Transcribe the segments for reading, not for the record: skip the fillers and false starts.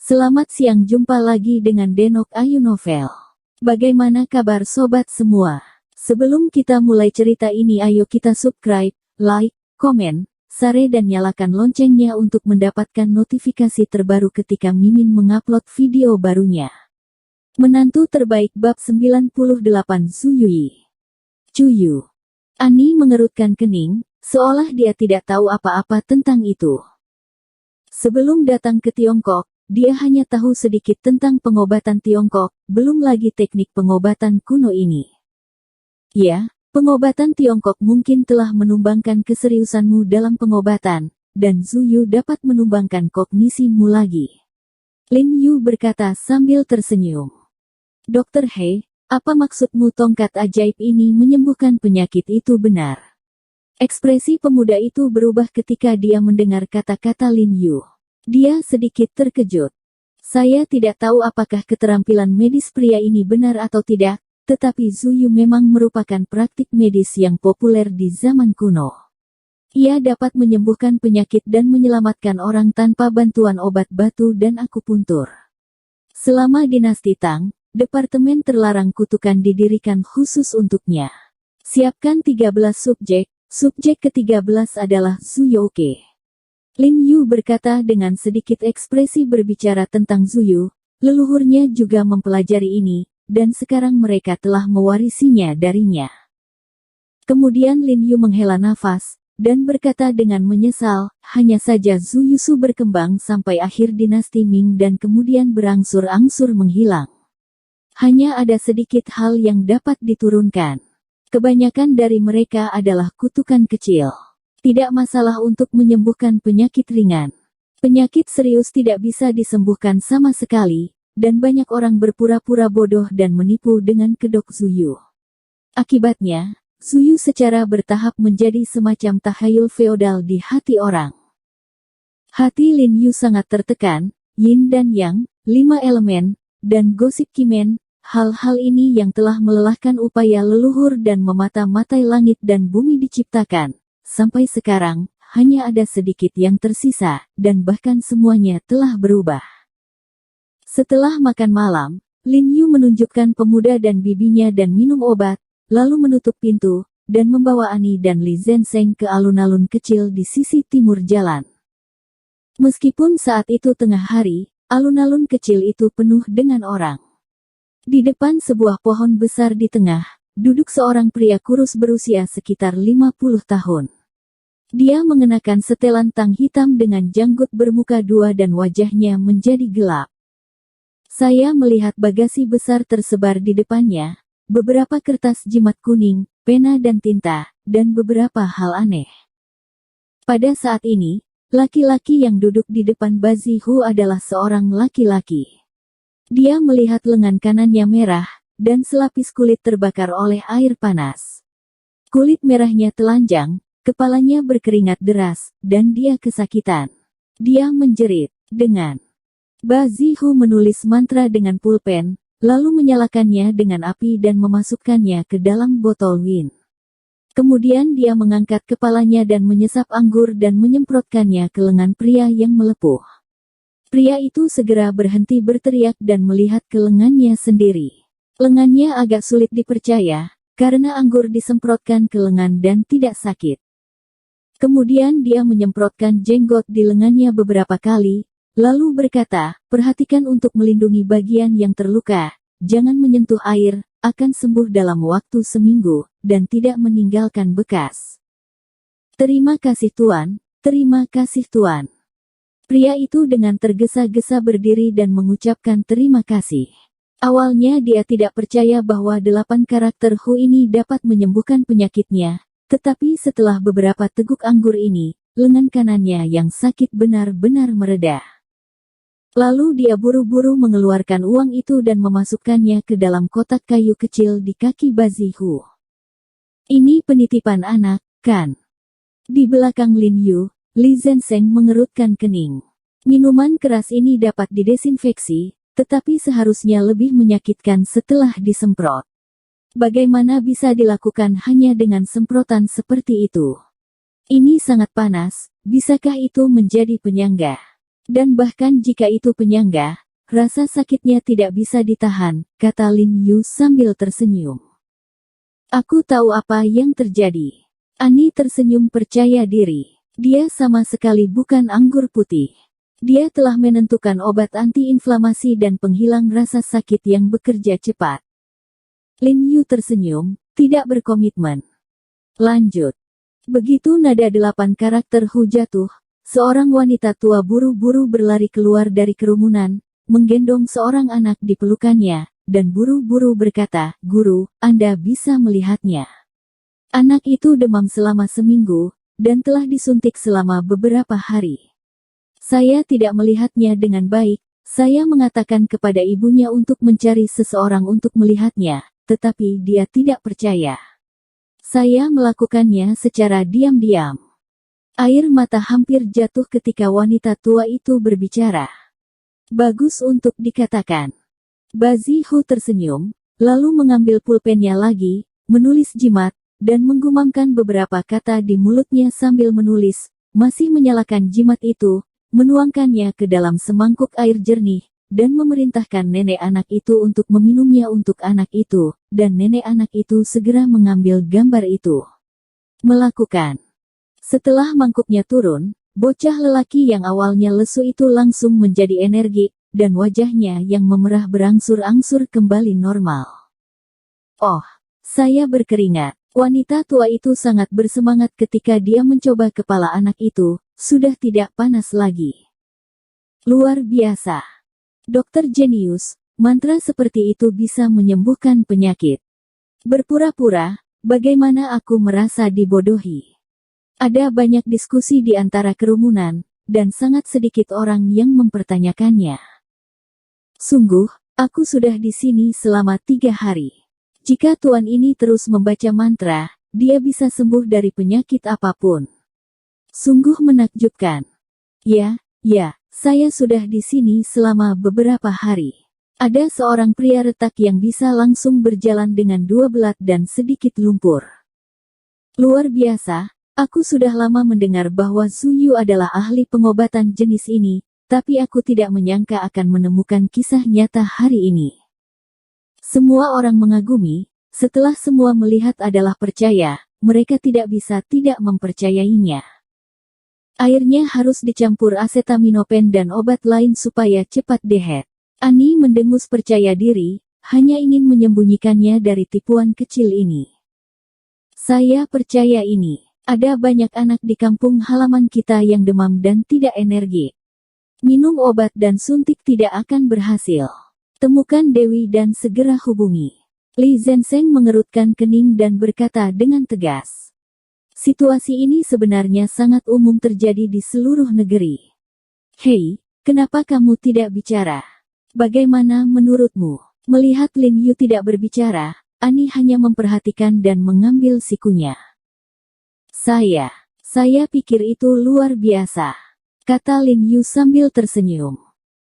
Selamat siang, jumpa lagi dengan Denok Ayu Novel. Bagaimana kabar sobat semua? Sebelum kita mulai cerita ini, ayo kita subscribe, like, komen, share dan nyalakan loncengnya untuk mendapatkan notifikasi terbaru ketika Mimin mengupload video barunya. Menantu terbaik bab 98 Zuyuyi. Cuyu. Ani mengerutkan kening, seolah dia tidak tahu apa-apa tentang itu. Sebelum datang ke Tiongkok, dia hanya tahu sedikit tentang pengobatan Tiongkok, belum lagi teknik pengobatan kuno ini. Ya, pengobatan Tiongkok mungkin telah menumbangkan keseriusanmu dalam pengobatan, dan Zuyu dapat menumbangkan kognisimu lagi. Lin Yu berkata sambil tersenyum. Dokter He, apa maksudmu tongkat ajaib ini menyembuhkan penyakit itu benar? Ekspresi pemuda itu berubah ketika dia mendengar kata-kata Lin Yu. Dia sedikit terkejut. Saya tidak tahu apakah keterampilan medis pria ini benar atau tidak, tetapi Zuyu memang merupakan praktik medis yang populer di zaman kuno. Ia dapat menyembuhkan penyakit dan menyelamatkan orang tanpa bantuan obat batu dan akupuntur. Selama dinasti Tang, departemen terlarang kutukan didirikan khusus untuknya. Siapkan 13 subjek ke-13 adalah Zuyouke. Lin Yu berkata dengan sedikit ekspresi berbicara tentang Zuyu, leluhurnya juga mempelajari ini, dan sekarang mereka telah mewarisinya darinya. Kemudian Lin Yu menghela nafas, dan berkata dengan menyesal, hanya saja Zuyusu berkembang sampai akhir dinasti Ming dan kemudian berangsur-angsur menghilang. Hanya ada sedikit hal yang dapat diturunkan. Kebanyakan dari mereka adalah kutukan kecil. Tidak masalah untuk menyembuhkan penyakit ringan. Penyakit serius tidak bisa disembuhkan sama sekali, dan banyak orang berpura-pura bodoh dan menipu dengan kedok Zuyu. Akibatnya, Zuyu secara bertahap menjadi semacam tahayul feodal di hati orang. Hati Lin Yu sangat tertekan, yin dan yang, 5 elemen, dan gosip kimen, hal-hal ini yang telah melelahkan upaya leluhur dan memata-matai langit dan bumi diciptakan. Sampai sekarang, hanya ada sedikit yang tersisa, dan bahkan semuanya telah berubah. Setelah makan malam, Lin Yu menunjukkan pemuda dan bibinya dan minum obat, lalu menutup pintu, dan membawa Ani dan Li Zhensheng ke alun-alun kecil di sisi timur jalan. Meskipun saat itu tengah hari, alun-alun kecil itu penuh dengan orang. Di depan sebuah pohon besar di tengah, duduk seorang pria kurus berusia sekitar 50 tahun. Dia mengenakan setelan tang hitam dengan janggut bermuka dua dan wajahnya menjadi gelap. Saya melihat bagasi besar tersebar di depannya, beberapa kertas jimat kuning, pena dan tinta, dan beberapa hal aneh. Pada saat ini, laki-laki yang duduk di depan Bazihu adalah seorang laki-laki. Dia melihat lengan kanannya merah, dan selapis kulit terbakar oleh air panas. Kulit merahnya telanjang, kepalanya berkeringat deras, dan dia kesakitan. Dia menjerit, dengan Bazihu menulis mantra dengan pulpen, lalu menyalakannya dengan api dan memasukkannya ke dalam botol wine. Kemudian dia mengangkat kepalanya dan menyesap anggur dan menyemprotkannya ke lengan pria yang melepuh. Pria itu segera berhenti berteriak dan melihat ke lengannya sendiri. Lengannya agak sulit dipercaya, karena anggur disemprotkan ke lengan dan tidak sakit. Kemudian dia menyemprotkan jenggot di lengannya beberapa kali, lalu berkata, perhatikan untuk melindungi bagian yang terluka, jangan menyentuh air, akan sembuh dalam waktu seminggu, dan tidak meninggalkan bekas. Terima kasih Tuan, terima kasih Tuan. Pria itu dengan tergesa-gesa berdiri dan mengucapkan terima kasih. Awalnya dia tidak percaya bahwa 8 karakter Hu ini dapat menyembuhkan penyakitnya. Tetapi setelah beberapa teguk anggur ini, lengan kanannya yang sakit benar-benar mereda. Lalu dia buru-buru mengeluarkan uang itu dan memasukkannya ke dalam kotak kayu kecil di kaki Bazihu. Ini penitipan anak, kan? Di belakang Lin Yu, Li Zhensheng mengerutkan kening. Minuman keras ini dapat didesinfeksi, tetapi seharusnya lebih menyakitkan setelah disemprot. Bagaimana bisa dilakukan hanya dengan semprotan seperti itu? Ini sangat panas, bisakah itu menjadi penyangga? Dan bahkan jika itu penyangga, rasa sakitnya tidak bisa ditahan, kata Lin Yu sambil tersenyum. Aku tahu apa yang terjadi. Ani tersenyum percaya diri. Dia sama sekali bukan anggur putih. Dia telah menentukan obat anti-inflamasi dan penghilang rasa sakit yang bekerja cepat. Lin Yu tersenyum, tidak berkomitmen. Lanjut. Begitu nada 8 karakter Hu jatuh, seorang wanita tua buru-buru berlari keluar dari kerumunan, menggendong seorang anak di pelukannya, dan buru-buru berkata, "Guru, Anda bisa melihatnya." Anak itu demam selama seminggu, dan telah disuntik selama beberapa hari. Saya tidak melihatnya dengan baik, saya mengatakan kepada ibunya untuk mencari seseorang untuk melihatnya, tetapi dia tidak percaya. Saya melakukannya secara diam-diam. Air mata hampir jatuh ketika wanita tua itu berbicara. Bagus untuk dikatakan. Bazi Hu tersenyum, lalu mengambil pulpennya lagi, menulis jimat, dan menggumamkan beberapa kata di mulutnya sambil menulis, masih menyalakan jimat itu, menuangkannya ke dalam semangkuk air jernih, dan memerintahkan nenek anak itu untuk meminumnya untuk anak itu, dan nenek anak itu segera mengambil gambar itu. Melakukan. Setelah mangkuknya turun, bocah lelaki yang awalnya lesu itu langsung menjadi energik, dan wajahnya yang memerah berangsur-angsur kembali normal. Oh, saya berkeringat. Wanita tua itu sangat bersemangat ketika dia mencoba kepala anak itu, sudah tidak panas lagi. Luar biasa. Dokter jenius, mantra seperti itu bisa menyembuhkan penyakit. Berpura-pura, bagaimana aku merasa dibodohi. Ada banyak diskusi di antara kerumunan, dan sangat sedikit orang yang mempertanyakannya. Sungguh, aku sudah di sini selama 3 hari. Jika tuan ini terus membaca mantra, dia bisa sembuh dari penyakit apapun. Sungguh menakjubkan. Ya, saya sudah di sini selama beberapa hari. Ada seorang pria retak yang bisa langsung berjalan dengan 2 belat dan sedikit lumpur. Luar biasa, aku sudah lama mendengar bahwa Zhu Yu adalah ahli pengobatan jenis ini, tapi aku tidak menyangka akan menemukan kisah nyata hari ini. Semua orang mengagumi, setelah semua melihat adalah percaya, mereka tidak bisa tidak mempercayainya. Airnya harus dicampur asetaminopen dan obat lain supaya cepat dehet. Ani mendengus percaya diri, hanya ingin menyembunyikannya dari tipuan kecil ini. Saya percaya ini. Ada banyak anak di kampung halaman kita yang demam dan tidak energi. Minum obat dan suntik tidak akan berhasil. Temukan Dewi dan segera hubungi. Li Zhensheng mengerutkan kening dan berkata dengan tegas. Situasi ini sebenarnya sangat umum terjadi di seluruh negeri. Hei, kenapa kamu tidak bicara? Bagaimana menurutmu? Melihat Lin Yu tidak berbicara, Ani hanya memperhatikan dan mengambil sikunya. Saya pikir itu luar biasa, kata Lin Yu sambil tersenyum.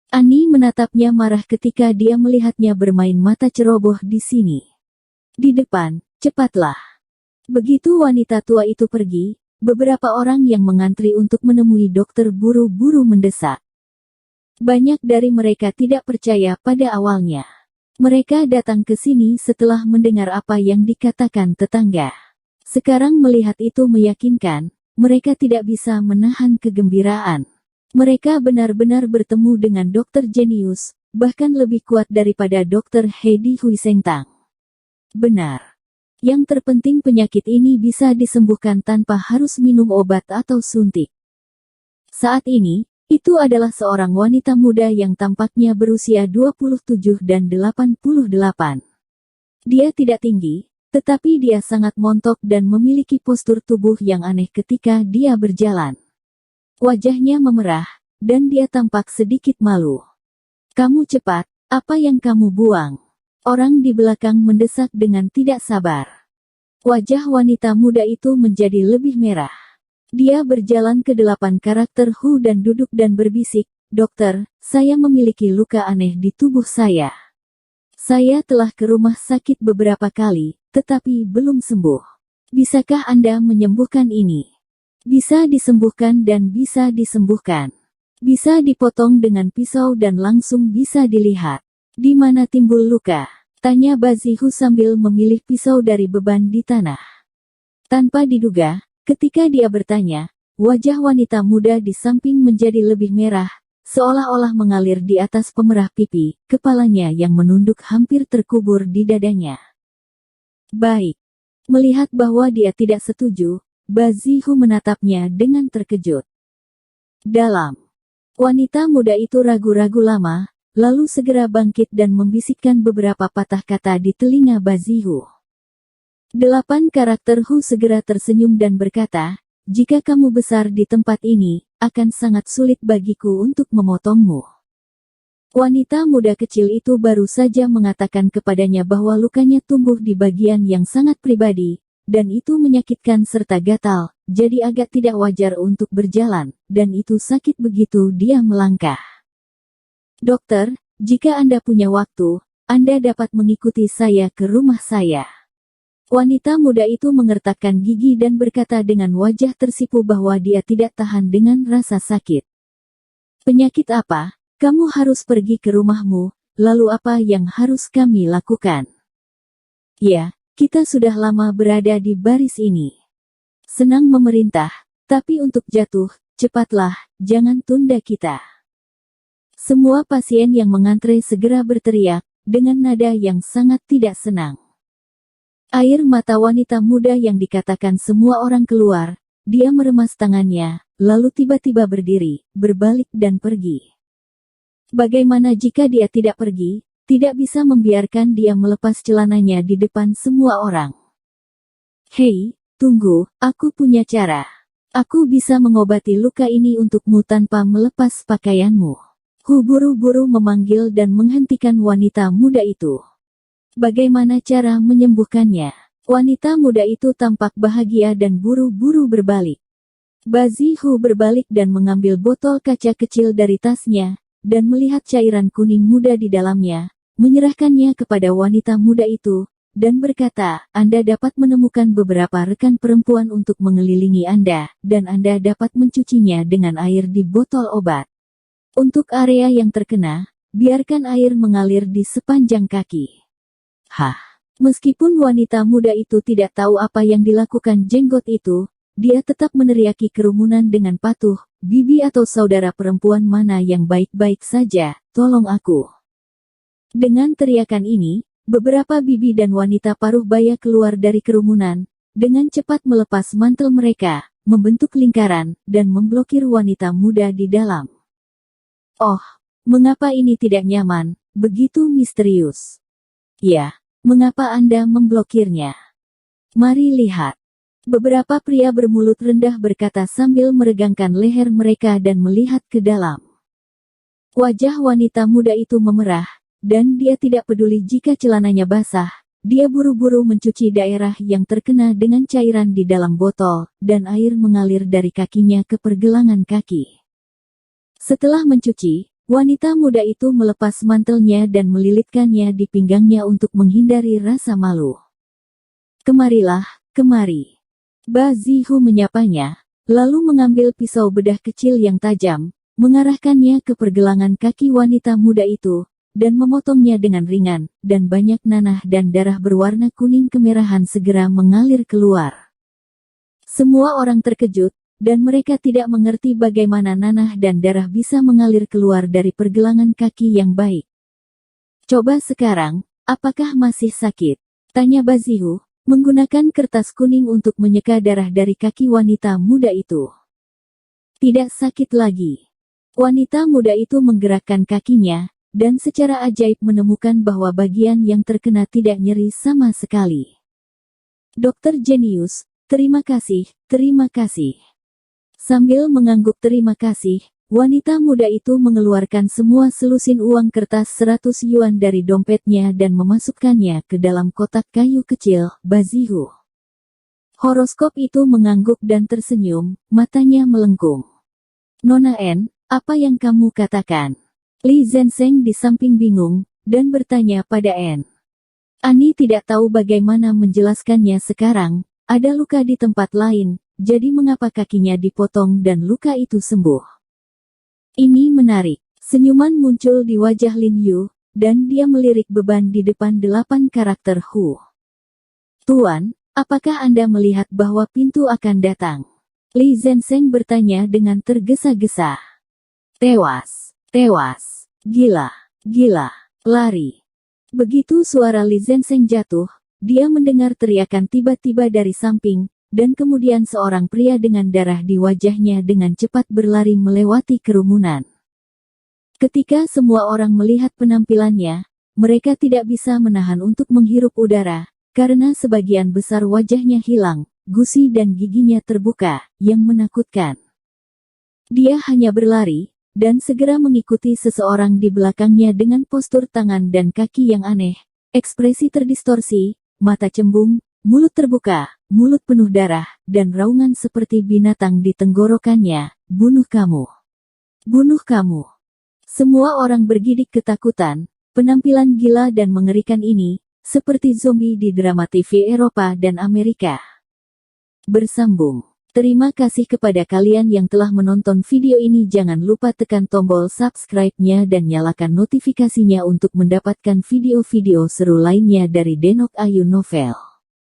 Ani menatapnya marah ketika dia melihatnya bermain mata ceroboh di sini. Di depan, cepatlah. Begitu wanita tua itu pergi, beberapa orang yang mengantri untuk menemui dokter buru-buru mendesak. Banyak dari mereka tidak percaya pada awalnya. Mereka datang ke sini setelah mendengar apa yang dikatakan tetangga. Sekarang melihat itu meyakinkan, mereka tidak bisa menahan kegembiraan. Mereka benar-benar bertemu dengan dokter jenius, bahkan lebih kuat daripada dokter Heidi Huisengtang. Benar. Yang terpenting penyakit ini bisa disembuhkan tanpa harus minum obat atau suntik. Saat ini, itu adalah seorang wanita muda yang tampaknya berusia 27 dan 88. Dia tidak tinggi, tetapi dia sangat montok dan memiliki postur tubuh yang aneh ketika dia berjalan. Wajahnya memerah, dan dia tampak sedikit malu. Kamu cepat, apa yang kamu buang? Orang di belakang mendesak dengan tidak sabar. Wajah wanita muda itu menjadi lebih merah. Dia berjalan ke 8 karakter Hu dan duduk dan berbisik, "Dokter, saya memiliki luka aneh di tubuh saya. Saya telah ke rumah sakit beberapa kali, tetapi belum sembuh. Bisakah Anda menyembuhkan ini?" Bisa disembuhkan dan bisa disembuhkan. Bisa dipotong dengan pisau dan langsung bisa dilihat. Di mana timbul luka? Tanya Bazihu sambil memilih pisau dari beban di tanah. Tanpa diduga, ketika dia bertanya, wajah wanita muda di samping menjadi lebih merah, seolah-olah mengalir di atas pemerah pipi, kepalanya yang menunduk hampir terkubur di dadanya. Baik. Melihat bahwa dia tidak setuju, Bazihu menatapnya dengan terkejut. Dalam. Wanita muda itu ragu-ragu lama, lalu segera bangkit dan membisikkan beberapa patah kata di telinga Bazihu. 8 karakter Hu segera tersenyum dan berkata, jika kamu besar di tempat ini, akan sangat sulit bagiku untuk memotongmu. Wanita muda kecil itu baru saja mengatakan kepadanya bahwa lukanya tumbuh di bagian yang sangat pribadi, dan itu menyakitkan serta gatal, jadi agak tidak wajar untuk berjalan, dan itu sakit begitu dia melangkah. Dokter, jika Anda punya waktu, Anda dapat mengikuti saya ke rumah saya. Wanita muda itu mengertakkan gigi dan berkata dengan wajah tersipu bahwa dia tidak tahan dengan rasa sakit. Penyakit apa? Kamu harus pergi ke rumahmu, lalu apa yang harus kami lakukan? Ya, kita sudah lama berada di baris ini. Senang memerintah, tapi untuk jatuh, cepatlah, jangan tunda kita. Semua pasien yang mengantre segera berteriak, dengan nada yang sangat tidak senang. Air mata wanita muda yang dikatakan semua orang keluar, dia meremas tangannya, lalu tiba-tiba berdiri, berbalik dan pergi. Bagaimana jika dia tidak pergi? Tidak bisa membiarkan dia melepas celananya di depan semua orang. Hei, tunggu, aku punya cara. Aku bisa mengobati luka ini untukmu tanpa melepas pakaianmu. Hu buru-buru memanggil dan menghentikan wanita muda itu. Bagaimana cara menyembuhkannya? Wanita muda itu tampak bahagia dan buru-buru berbalik. Bazihu berbalik dan mengambil botol kaca kecil dari tasnya, dan melihat cairan kuning muda di dalamnya, menyerahkannya kepada wanita muda itu, dan berkata, Anda dapat menemukan beberapa rekan perempuan untuk mengelilingi Anda, dan Anda dapat mencucinya dengan air di botol obat. Untuk area yang terkena, biarkan air mengalir di sepanjang kaki. Meskipun wanita muda itu tidak tahu apa yang dilakukan jenggot itu, dia tetap meneriaki kerumunan dengan patuh, bibi atau saudara perempuan mana yang baik-baik saja, tolong aku. Dengan teriakan ini, beberapa bibi dan wanita paruh baya keluar dari kerumunan, dengan cepat melepas mantel mereka, membentuk lingkaran, dan memblokir wanita muda di dalam. Oh, mengapa ini tidak nyaman, begitu misterius? Ya, mengapa Anda memblokirnya? Mari lihat. Beberapa pria bermulut rendah berkata sambil meregangkan leher mereka dan melihat ke dalam. Wajah wanita muda itu memerah, dan dia tidak peduli jika celananya basah. Dia buru-buru mencuci daerah yang terkena dengan cairan di dalam botol, dan air mengalir dari kakinya ke pergelangan kaki. Setelah mencuci, wanita muda itu melepas mantelnya dan melilitkannya di pinggangnya untuk menghindari rasa malu. Kemarilah, kemari. Bazihu menyapanya, lalu mengambil pisau bedah kecil yang tajam, mengarahkannya ke pergelangan kaki wanita muda itu, dan memotongnya dengan ringan, dan banyak nanah dan darah berwarna kuning kemerahan segera mengalir keluar. Semua orang terkejut, dan mereka tidak mengerti bagaimana nanah dan darah bisa mengalir keluar dari pergelangan kaki yang baik. Coba sekarang, apakah masih sakit? Tanya Bazihu, menggunakan kertas kuning untuk menyeka darah dari kaki wanita muda itu. Tidak sakit lagi. Wanita muda itu menggerakkan kakinya, dan secara ajaib menemukan bahwa bagian yang terkena tidak nyeri sama sekali. Dokter jenius, terima kasih, terima kasih. Sambil mengangguk terima kasih, wanita muda itu mengeluarkan semua selusin uang kertas 100 yuan dari dompetnya dan memasukkannya ke dalam kotak kayu kecil. Bazihu. Horoskop itu mengangguk dan tersenyum, matanya melengkung. Nona N, apa yang kamu katakan? Li Zenseng di samping bingung, dan bertanya pada N. Ani tidak tahu bagaimana menjelaskannya sekarang, ada luka di tempat lain, jadi mengapa kakinya dipotong dan luka itu sembuh? Ini menarik. Senyuman muncul di wajah Lin Yu, dan dia melirik beban di depan 8 karakter Hu. Tuan, apakah Anda melihat bahwa pintu akan datang? Li Zhensheng bertanya dengan tergesa-gesa. Tewas, tewas, gila, gila, lari. Begitu suara Li Zhensheng jatuh, dia mendengar teriakan tiba-tiba dari samping, dan kemudian seorang pria dengan darah di wajahnya dengan cepat berlari melewati kerumunan. Ketika semua orang melihat penampilannya, mereka tidak bisa menahan untuk menghirup udara, karena sebagian besar wajahnya hilang, gusi dan giginya terbuka, yang menakutkan. Dia hanya berlari, dan segera mengikuti seseorang di belakangnya dengan postur tangan dan kaki yang aneh, ekspresi terdistorsi, mata cembung, mulut terbuka, mulut penuh darah, dan raungan seperti binatang di tenggorokannya. Bunuh kamu. Bunuh kamu. Semua orang bergidik ketakutan, penampilan gila dan mengerikan ini, seperti zombie di drama TV Eropa dan Amerika. Bersambung. Terima kasih kepada kalian yang telah menonton video ini. Jangan lupa tekan tombol subscribe-nya dan nyalakan notifikasinya untuk mendapatkan video-video seru lainnya dari Denok Ayu Novel.